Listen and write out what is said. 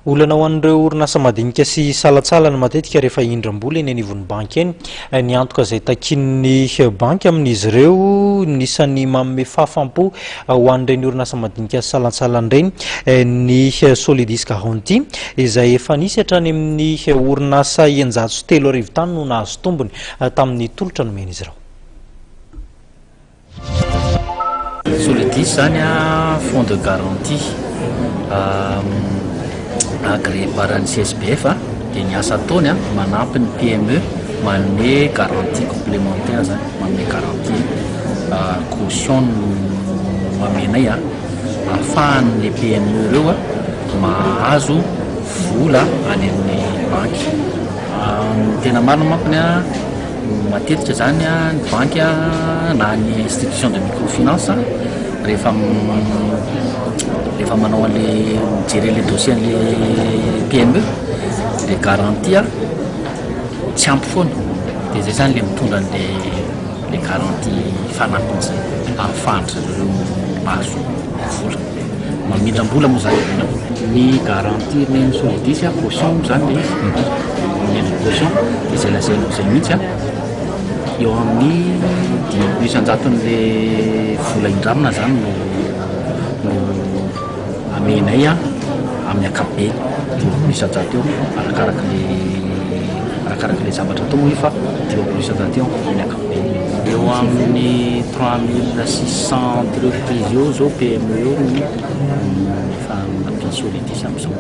olana ho an'ireo orinasa madinika sy salatsalana matetika rehefa indram-bola eny anivon'ny banky eny ny antoka izay takin'ny banky amin'izy ireo nisan'ny manome fahafampo ho an'ireny orinasa madinika sy salatsalana ireny ny solidis garantie izay efa nisy hatrany amin'ny orinasa 103 tany no nahazo tombony tamin'ny tolotra nomena izy ireo. Solidis zany a fonds de garantie agréé par ny CSBF dia ny asa ataony a manampy ny PME manome garantie complémentaire zany manome garantie caution mamenay a ahafahan'le PME ireo a mahazo vola any amin'ny banky. Tena marina mankony a matetika zany a ny banky a na ny institution de microfinance rehefa manao an'le mijery le dossier an'le PME le garantie a tsy ampy foana dia zay zany le mitondra le garantie fanampiny zay ahafahany zareo mahazo vola mamindram-bola moa zany ny garantie ny solidis a caution zany le miendry caution dia zay lazainao zay mihitsy a eo amin'ny 5,100 le vola indramina zany no amenay a amin'ny ankapobeny 5,100 eo arakaraka le zavatra atao moa fa 5,100 eo amin'ny ankapobeny eo amin'ny 3600 entreprise eo zao PME eo efa nampiany solidis amin'izao.